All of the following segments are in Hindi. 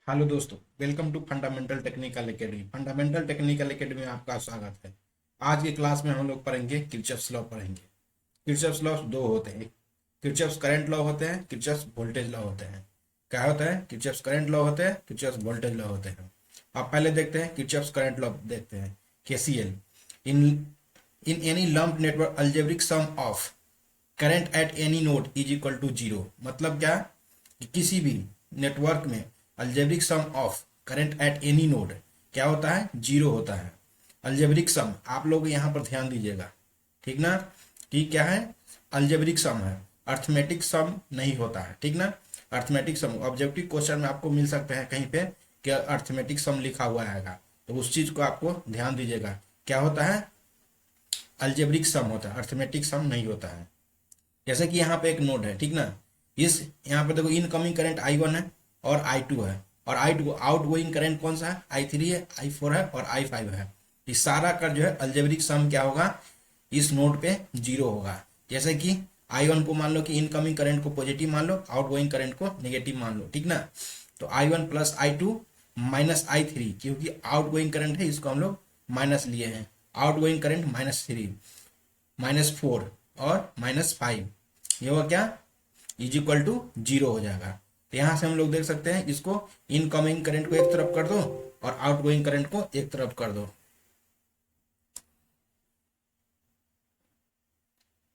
हेलो दोस्तों, welcome to Fundamental Technical Academy. Fundamental Technical Academy में आपका स्वागत है। आज की क्लास में हम लोग पढ़ेंगे किरचॉफ्स लॉ पढ़ेंगे। किरचॉफ्स लॉ दो होते हैं, किरचॉफ्स करंट लॉ होते हैं, किरचॉफ्स वोल्टेज लॉ होते हैं। क्या होता है? किरचॉफ्स करंट लॉ होते हैं, किरचॉफ्स वोल्टेज लॉ होते हैं। आप पहले देखते हैं किरचॉफ्स करंट लॉ, देखते हैं KCL. In in any lumped network algebraic sum of current at any node is equal to zero. मतलब क्या कि किसी भी नेटवर्क में algebraic sum of current at any node क्या होता है? जीरो होता है। अलजेब्रिक सम आप लोग यहाँ पर ध्यान दीजिएगा, ठीक ना, कि क्या है? अलजेब्रिक सम है, अर्थमेटिक सम नहीं होता है, ठीक ना। अर्थमेटिक सम ऑब्जेक्टिव क्वेश्चन में आपको मिल सकते हैं कहीं पे कि अर्थमेटिक सम लिखा हुआ आएगा, तो उस चीज को आपको ध्यान दीजिएगा। क्या होता है? अलजेब्रिक सम होता है, अर्थमेटिक सम नहीं होता है। जैसे कि यहाँ पे एक नोड है, ठीक ना। इस यहाँ पे देखो इनकमिंग करंट I1 है और I2 है, और I2 आउट गोइंग करंट कौन सा है? I3 है, I4 है और I5 है। इस सारा का जो है अल्जेब्रिक सम क्या होगा? इस नोड पे जीरो होगा। जैसे कि I1 को मान लो कि इनकमिंग करंट को पॉजिटिव मान लो, आउट गोइंग करंट को नेगेटिव मान लो, ठीक ना। तो I1 plus I2 minus I3, क्योंकि आउट गोइंग करंट है इसको हम लोग माइनस लिए हैं। आउट गोइंग करंट -3, -4 और -5, ये हुआ क्या? इज इक्वल टू जीरो हो जाएगा। तो यहां से हम लोग देख सकते हैं इसको, इनकमिंग करंट को एक तरफ कर दो और आउटगोइंग करंट को एक तरफ कर दो।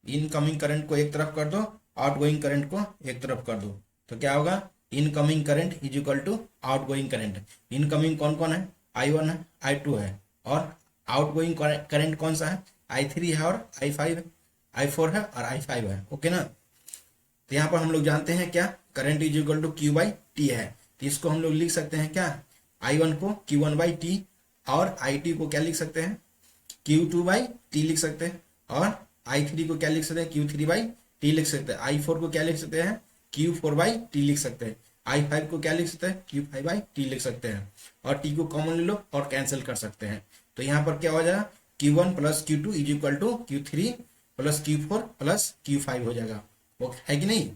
इनकमिंग करंट को एक तरफ कर दो, आउटगोइंग करंट को एक तरफ कर दो, तो क्या होगा? Incoming current is equal to outgoing current. Incoming कौन कौन है? I1 है, I2 है, और आउटगोइंग करंट कौन सा है? I3 है और I5 है, I4 है और I5 है। ओके ना। तो यहाँ पर हम लोग जानते हैं क्या? Current is equal to Q by T है। तो इसको हम लोग लिख सकते हैं क्या? I1 को Q1/T और I2 को क्या लिख सकते हैं? Q2/T लिख सकते हैं। और I3 को क्या लिख सकते हैं? Q3/T लिख सकते हैं। I4 को क्या लिख सकते हैं? Q4/T लिख सकते हैं। I5 को क्या लिख सकते हैं? Q5/T लिख सकते हैं। और T को कॉमन ले लो और कैंसिल कर सकते हैं। तो यहाँ पर क्या हो जाएगा? Q1 plus Q2 is equal to Q3 plus Q4 plus Q5 हो जाएगा। वो है कि नहीं?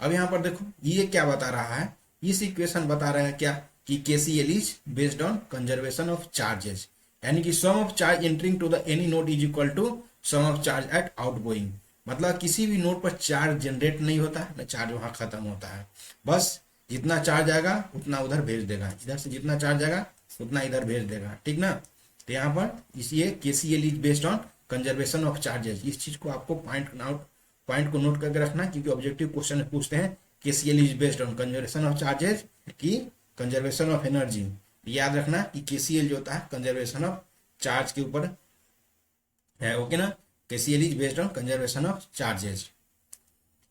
अब यहाँ पर देखो ये क्या बता रहा है? इस इक्वेशन बता रहा है क्या कि KCL is based on conservation of charges, यानी कि sum of charge entering to the any node is equal to sum of charge at outgoing. मतलब किसी भी नोड पर चार्ज जनरेट नहीं होता है, ना चार्ज वहां खत्म होता है। बस जितना चार्ज आएगा उतना उधर भेज देगा, इधर से जितना चार्ज आएगा उतना इधर भेज देगा, ठीक ना। तो यहाँ पर इसलिए KCL is based on conservation of charges. इस चीज को आपको पॉइंट को नोट करके रखना, क्योंकि ऑब्जेक्टिव क्वेश्चन में पूछते हैं KCL is based on conservation of charges की कंजर्वेशन ऑफ एनर्जी। याद रखना कि केसीएल जो होता है कंजर्वेशन ऑफ चार्ज के ऊपर है। ओके ना। KCL is based on conservation of charges.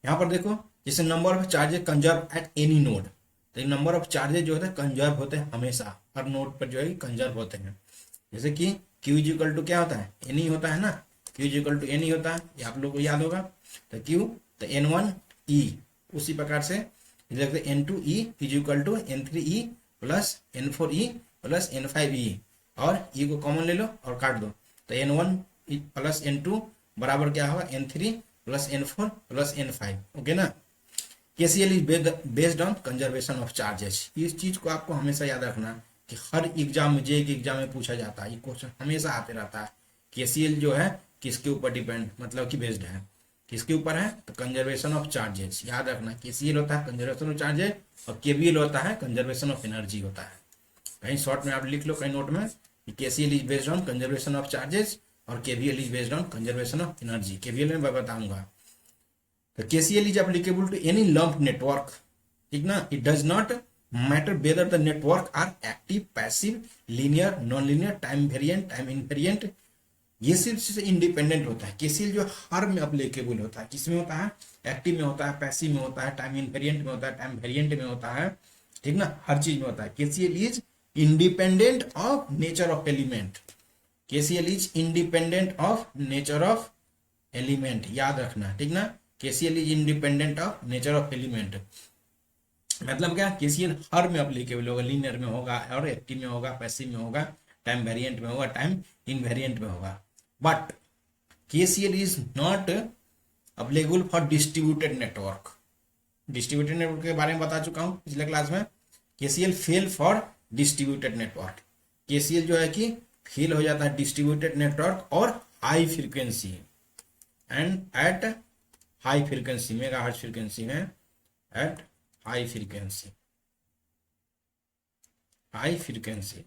यहाँ पर देखो जैसे number of charges conserve eight any node, तो नंबर ऑफ चार्जेस जो होते हैं कंजर्व होते हैं हमेशा, हर नोड पर जो है कंजर्व होते हैं। जैसे कि Q इज इक्वल टू क्या होता है? एनी होता है ना। Q is equal to N E होता है, ये आप लोग को याद होगा। तो Q तो N1E, उसी प्रकार से लिखते N2E is equal to N3E plus N4E plus N5E, और E को कॉमन ले लो और काट दो। तो N1 प्लस N2 बराबर क्या होगा? N3 plus N4 plus N5। Okay ना। KCL is based on conservation of charges. इस चीज को आपको हमेशा याद रखना कि हर एग्जाम में, जे के एग्जाम में पूछा जाता है, ये क्वेश्चन हमेशा आते रहता है। केसीएल जो है किसके ऊपर डिपेंड, मतलब कि बेस्ड है, किसके ऊपर है? तो कंजर्वेशन ऑफ चार्जेस। याद रखना केसीएल होता है कंजर्वेशन ऑफ चार्जेस और केवीएल होता है कंजर्वेशन ऑफ एनर्जी होता है। कहीं शॉर्ट में आप लिख लो कहीं नोट में कि KCL is based on conservation of charges और KVL is based on conservation of energy. KVL में मैं बताऊंगा। तो KCL is applicable to any lump network, ठीक ना। It does not matter whether the network are active, passive, linear, non linear, time variant, time invariant. ये सिर्फ से इंडिपेंडेंट होता है। केसीएल जो हर में अप्लीकेबल होता है। किसमें होता है? एक्टिव में होता है, पैसिव में होता है, टाइम इनवेरिएंट में होता है, टाइम वेरिएंट में होता है, ठीक ना। हर चीज में होता है। KCL is independent of nature of element. KCL is independent of nature of element, याद रखना, ठीक ना। KCL is independent of nature of element. मतलब क्या? केसीएल हर में अप्लीकेबल होगा, लीनियर में होगा और एक्टिव में होगा, पैसिव में होगा, टाइम वेरिएंट में होगा, टाइम इनवेरिएंट में होगा। But KCL is not applicable for distributed network. Distributed network के बारे में बता चुका हूं पिछले क्लास में KCL fail for distributed network. KCL जो है कि फेल हो जाता है डिस्ट्रीब्यूटेड नेटवर्क और high frequency and at high frequency, megahertz frequency में, at high frequency, high frequency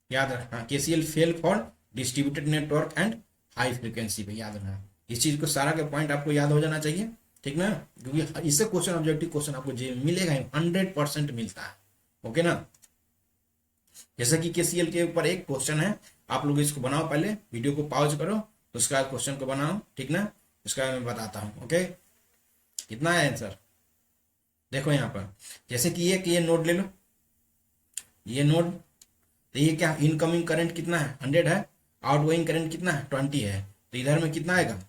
याद रखना। KCL fail for distributed network and high frequency पे याद रखना। इस चीज को सारा के पॉइंट आपको याद हो जाना चाहिए, ठीक ना, क्योंकि इससे क्वेश्चन ऑब्जेक्टिव क्वेश्चन आपको जो मिलेगा 100% मिलता है। ओके ना, जैसे कि केसीएल के ऊपर एक क्वेश्चन है, आप लोग इसको बनाओ, पहले वीडियो को पॉज करो, तो उसके बाद क्वेश्चन को बनाओ, ठीक ना, उसका मैं बताता हूँ। ओके, कितना है आंसर देखो यहाँ पर, जैसे कि ये नोड ले लो, ये नोड, तो ये क्या इनकमिंग करंट कितना है 100 है, आउटगोइंग करंट कितना है 20 है, तो इधर में कितना आएगा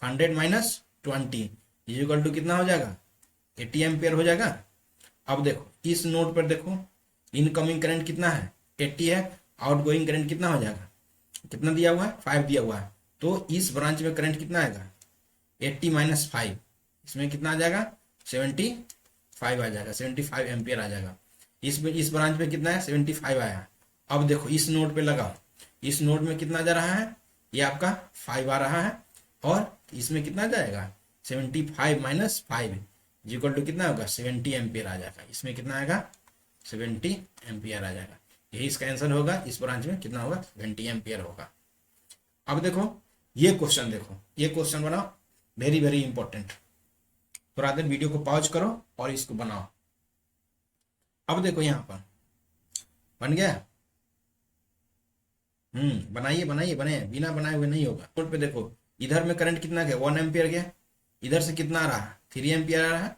100 माइनस 20 इक्वल टू कितना हो जाएगा 80 एम्पियर हो जाएगा। अब देखो इस नोड पर देखो इनकमिंग करंट कितना है 80 है, आउटगोइंग करंट कितना हो जाएगा, कितना दिया हुआ है 5 दिया हुआ है, तो इस ब्रांच में करंट कितना आएगा 80 माइनस 5, इसमें कितना आ जाएगा 75 आ जाएगा, 75 एम्पियर आ जाएगा। इस ब्रांच में कितना है 75 आया। अब देखो इस नोड पे लगाओ, इस नोड में कितना जा रहा है, ये आपका 5 आ रहा है, और इसमें कितना जाएगा 75 माइनस 5 इक्वल टू कितना होगा 70 एम्पियर आ जाएगा, इसमें कितना आएगा 70 एम्पियर आ जाएगा। यही इसका आंसर होगा, इस ब्रांच में कितना होगा 70 एम्पियर होगा। अब देखो ये क्वेश्चन, देखो ये क्वेश्चन बनाओ, वेरी वेरी इंपॉर्टेंट। थोड़ा देर वीडियो को पॉज करो और इसको बनाओ। अब देखो यहाँ पर बन गया, बनाइए बनाइए बनाइए, बिना बनाए हुए नहीं होगा। नोट पे देखो इधर में करंट कितना गया 1 एम्पियर गया, इधर से कितना आ रहा है 3 एम्पियर आ रहा है,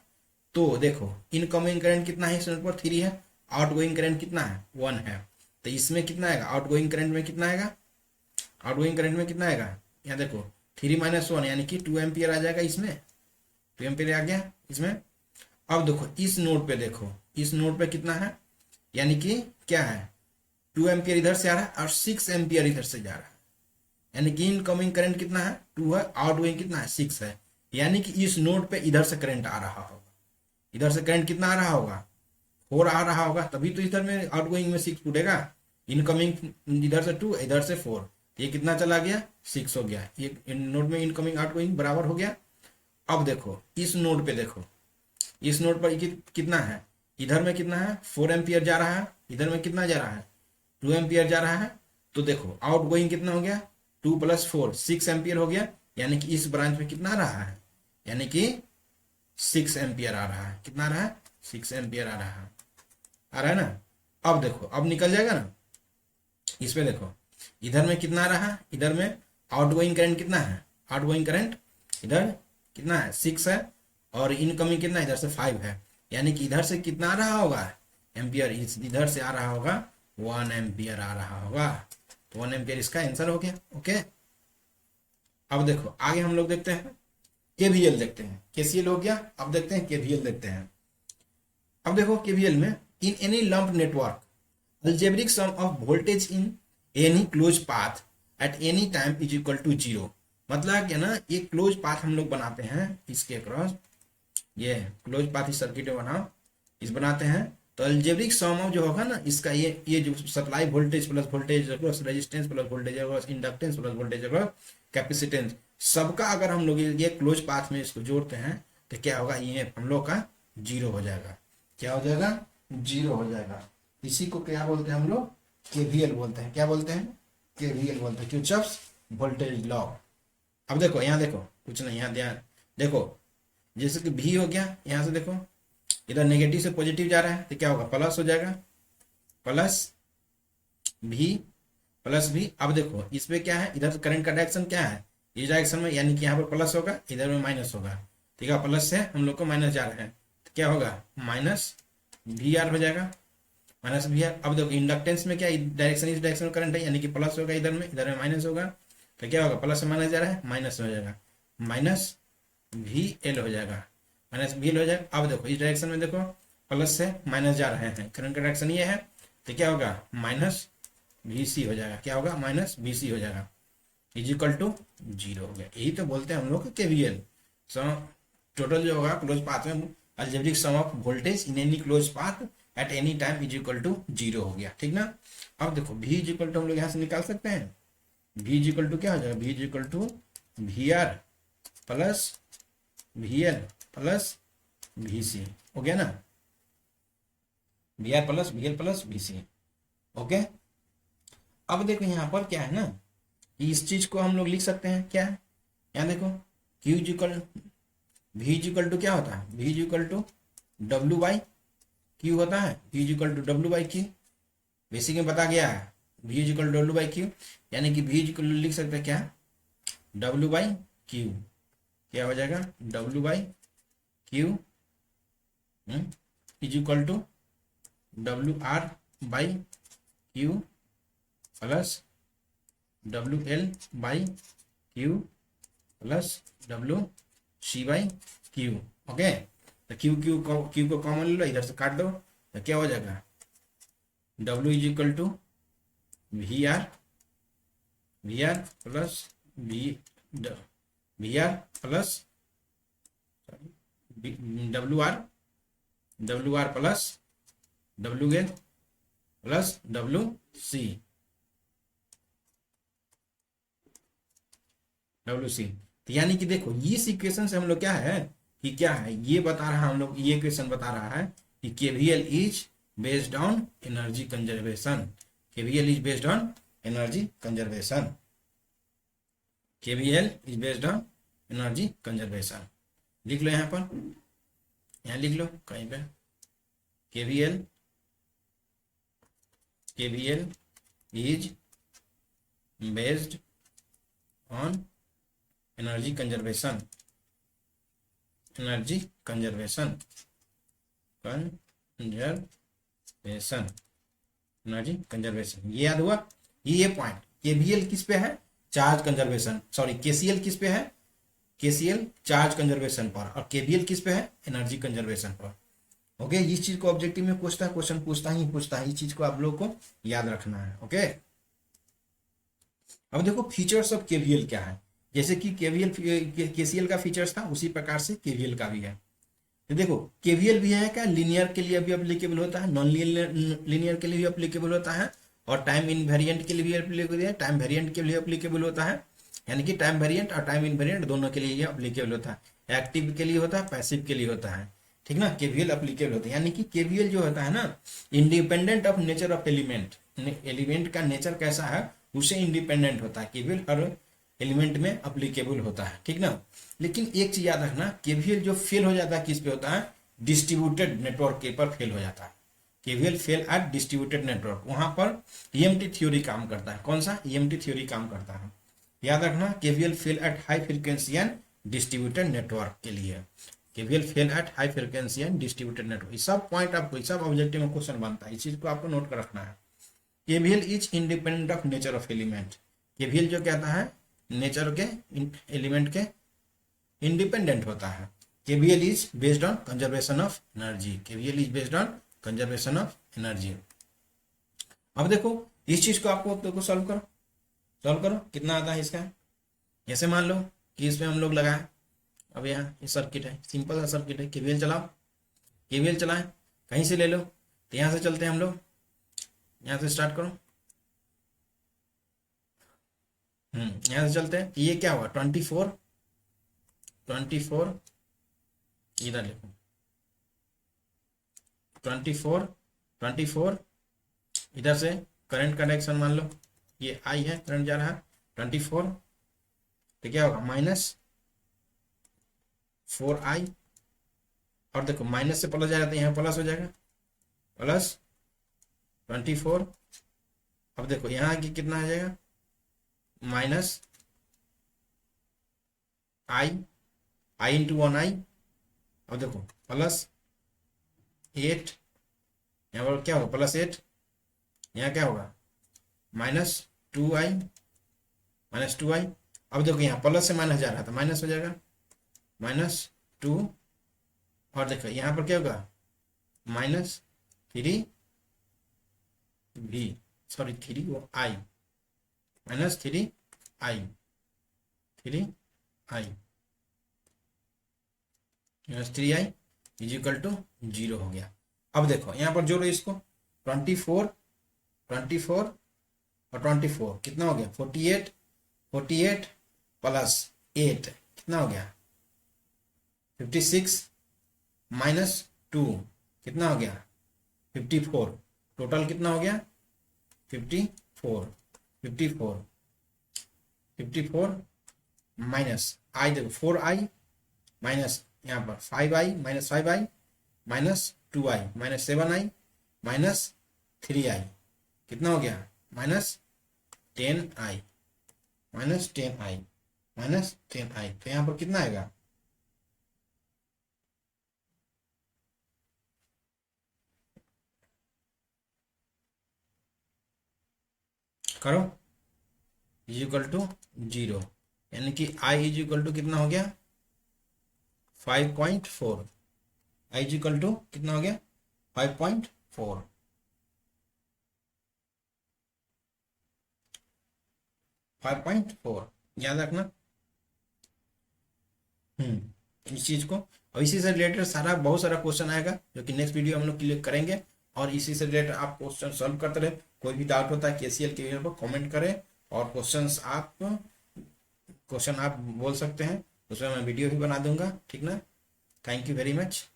तो देखो इनकमिंग करंट कितना है इस नोड पर 3 है, आउटगोइंग करंट कितना है 1 है, तो इसमें कितना आएगा आउटगोइंग करंट में कितना आएगा, आउटगोइंग करंट में कितना आएगा, यहाँ देखो 3 माइनस 1 यानी कि 2 एम्पियर आ जाएगा, इसमें 2 एम्पियर आ गया इसमें। अब देखो इस नोड पे देखो, इस नोड पे कितना है, यानी कि क्या है 2 एम्पियर इधर से आ रहा है और 6 एम्पियर इधर से जा रहा है, यानी कि इनकमिंग करंट कितना है 2 है, आउटगोइंग कितना है 6 है, यानी कि इस नोड पे इधर से करंट आ रहा होगा, इधर से करंट कितना आ रहा होगा 4 आ रहा होगा, तभी तो इधर में आउटगोइंग में 6 फूटेगा, इनकमिंग इधर से 2 इधर से 4, ये कितना चला गया 6 हो गया, ये नोड में इनकमिंग आउटगोइंग बराबर हो गया। अब देखो इस नोड पे देखो, इस नोड पर कितना है, इधर में कितना है 4 एम्पियर जा रहा है, इधर में कितना जा रहा है 2 एम्पियर जा रहा है, तो देखो आउटगोइंग कितना हो गया 2 + 4 6 एम्पियर हो गया, यानी कि इस ब्रांच में कितना आ रहा है, यानी कि 6 एम्पियर आ रहा है, कितना आ रहा है 6 एम्पियर आ रहा है ना। अब देखो अब निकल जाएगा ना, इसमें देखो इधर में कितना आ रहा है, इधर में आउटगोइंग करंट कितना है, आउटगोइंग करंट इधर कितना है 6 है, और इनकमिंग कितना इधर से 5 है, यानी कि इधर से कितना आ रहा होगा एम्पियर, इधर से आ रहा होगा 1 एम्पियर आ रहा होगा, तो 1 एम्पियर इसका आंसर हो गया। ओके, अब देखो आगे हम लोग देखते हैं केवीएल देखते हैं, केसीएल हो गया, अब देखते हैं केवीएल देखते हैं। अब देखो केवीएल में in any lump network algebraic sum of voltage in any close path at any time is equal to 0, मतलब क्या ना, ये क्लोज पाथ हम लोग बनाते हैं इसके अक्रॉस, ये क्लोज पाथ इस सर्किट में बनाओ, इस बनाते हैं, तो अलजेब्रिक सम ऑफ जो होगा ना इसका, ये जो supply voltage plus voltage across resistance plus voltage across inductance plus voltage across capacitance, सबका अगर हम लोग ये क्लोज पाथ में इसको जोड़ते हैं तो क्या होगा, ये हम लोग का 0 हो जाएगा, क्या हो जाएगा 0 हो जाएगा। इसी को क्या बोलते हैं हम लोग केवीएल बोलते हैं, क्या बोलते हैं केवीएल बोलते हैं, किरचॉफ्स वोल्टेज लॉ। अब देखो यहाँ देखो कुछ नहीं, यहाँ ध्यान देखो, जैसे कि V हो गया, यहाँ से देखो इधर नेगेटिव से पॉजिटिव जा रहा है तो क्या होगा प्लस हो जाएगा, प्लस V। अब देखो इस पे क्या है, इधर करंट का डायरेक्शन क्या है इस डायरेक्शन में, यानी कि यहाँ पर प्लस होगा, इधर में माइनस होगा, ठीक है, प्लस से हम लोग को माइनस जा रहा है तो क्या होगा माइनस VR हो जाएगा, माइनस VR। अब देखो इंडक्टेंस में क्या डायरेक्शन इस डायरेक्शन में करंट है, यानी कि प्लस होगा इधर में माइनस होगा, तो क्या होगा प्लस से माइनस जा रहा है माइनस हो जाएगा, माइनस VL हो जाएगा, माइनस VL हो जाएगा। अब देखो इस डायरेक्शन में देखो प्लस से माइनस जा रहे हैं, करंट का डायरेक्शन ये है, तो क्या होगा माइनस VC हो जाएगा, क्या होगा माइनस VC हो जाएगा, इज इक्वल टू 0 हो गया। यही तो बोलते हैं हम लोग केवीएल। सो टोटल जो होगा क्लोज पाथ में algebraic sum of voltage in any close path at any time is equal to 0 हो गया, ठीक ना। अब देखो v इज इक्वल टू हम लोग यहाँ से निकाल सकते हैं, v इज इक्वल टू क्या हो जाएगा, v is equal to V R plus V L plus V C, हो गया ना, V R plus V L plus V C. Okay, अब देखो यहाँ पर क्या है ना, इस चीज को हम लोग लिख सकते हैं क्या है, यहाँ देखो q is equal v is equal to क्या होता है, v is equal to w by q होता है, v is equal to w by q, basic में बता गया है v is equal to w by q, यानी कि v इज इक्वल टू लिख सकते हैं क्या, w बाई q, क्या हो जाएगा w by q is equal to w R by q plus W L by Q plus W C by Q. Okay, तो क्यू को कॉमन ले लो, इधर से काट दो, तो क्या हो जाएगा W is equal to V R plus V R plus W R plus W L plus W C तो यानी कि देखो इस इक्वेशन से हम लोग क्या है कि क्या है, ये बता रहा है हम लोग, ये इक्वेशन बता रहा है कि KVL is based on energy conservation, KVL is based on energy conservation, KVL is based on energy conservation. लिख लो यहाँ पर, यहाँ लिख लो कहीं पे, KVL is based on energy conservation, energy conservation, energy conservation, ये याद हुआ। ये पॉइंट केवीएल किस पे है, चार्ज कंजर्वेशन, सॉरी केसीएल किस पे है, केसीएल चार्ज कंजर्वेशन पर, और केवीएल किस पे है, एनर्जी कंजर्वेशन पर। ओके, इस चीज को ऑब्जेक्टिव में पूछता है, क्वेश्चन पूछता है, इस चीज को आप लोग को याद रखना है। ओके, अब देखो फीचर्स ऑफ केवीएल क्या है, जैसे कि केवीएल केसीएल का फीचर्स था उसी प्रकार से केवीएल का भी है। तो देखो केवीएल भी है क्या, लीनियर के लिए भी एप्लीकेबल होता है, नॉन लीनियर के लिए भी एप्लीकेबल होता है, और टाइम इनवेरिएंट के लिए भी एप्लीकेबल है, टाइम वेरिएंट के लिए एप्लीकेबल होता है, यानी कि टाइम वेरिएंट और टाइम इनवेरिएंट दोनों के लिए ये एप्लीकेबल होता है, एक्टिव के लिए होता है, पैसिव के लिए होता है, ठीक ना। केवीएल एप्लीकेबल होता है, यानी कि केवीएल जो होता है ना, independent of nature of element, element का नेचर कैसा है उसे इंडिपेंडेंट होता है, केवीएल हर एलिमेंट में अप्लीकेबल होता है, ठीक ना। लेकिन एक चीज याद रखना, केवीएल जो फेल हो जाता है किस पे होता है, डिस्ट्रीब्यूटेड नेटवर्क के पर फेल हो जाता है, KVL fail at distributed network, वहां पर ईएमटी थ्योरी काम करता है, कौन सा ईएमटी थ्योरी काम करता है, याद रखना। KVL fail eight high frequency and distributed network के लिए, KVL fail eight high frequency and distributed network, ये सब पॉइंट आपको, सब ऑब्जेक्टिव में क्वेश्चन बनता है, इस चीज को आपको नोट कर रखना है। KVL is independent of nature of element, KVL जो कहता है नेचर के एलिमेंट के इंडिपेंडेंट होता है। KVL is based on conservation of energy, KVL is based on conservation of energy. अब देखो इस चीज को आपको देखो सॉल्व करो कितना आता है इसका। जैसे मान लो कि इसमें हम लोग लगाए, अब यहाँ ये सर्किट है, सिंपल सा सर्किट है, केवीएल चलाओ, केवीएल चलाएं, कहीं से ले लो, तो यहाँ से चलते हैं हम लोग, यहाँ से स्टार्ट करो, यहाँ से चलते हैं, ये क्या हुआ 24 इधर लिखो 24 इधर से करंट का डायरेक्शन मान लो ये आई है, करंट जा रहा है 24, तो क्या होगा -4i, और देखो माइनस से प्लस जाएगा तो यहाँ प्लस हो जाएगा, प्लस 24, अब देखो यहाँ की कितना आ जाएगा माइनस i इंटू 1i, अब देखो प्लस 8, यहाँ पर क्या होगा +8, यहाँ क्या होगा -2i, अब देखो यहाँ प्लस से माइनस जा रहा था, माइनस हो जाएगा -2, और देखो यहाँ पर क्या होगा -3v, sorry 3i, -3i, -3i, is equal to 0 हो गया। अब देखो यहाँ पर जोड़ो इसको, 24 24 और 24 कितना हो गया 48, 48 प्लस 8 कितना हो गया 56 माइनस 2 कितना हो गया 54, टोटल कितना हो गया 54, 54 54 माइनस आई, देखो 4i माइनस यहाँ पर 5i minus 5i minus 2i minus 7i minus 3i कितना हो गया minus 10i, minus 10i minus 10i, तो यहाँ पर कितना आएगा करो, इज इक्वल टू 0, यानी कि i इज इक्वल टू कितना हो गया 5.4, i इज इक्वल टू कितना हो गया 5.4, 5.4 याद रखना। इस चीज को, और इसी से रिलेटेड सारा बहुत सारा क्वेश्चन आएगा जो कि नेक्स्ट वीडियो हम लोग क्लियर करेंगे, और इसी से रिलेटेड आप क्वेश्चन सॉल्व करते रहे। कोई भी डाउट होता है केसीएल के पर कमेंट करें, और क्वेश्चन आप बोल सकते हैं, उसमें मैं वीडियो भी बना दूंगा, ठीक ना। Thank you very much.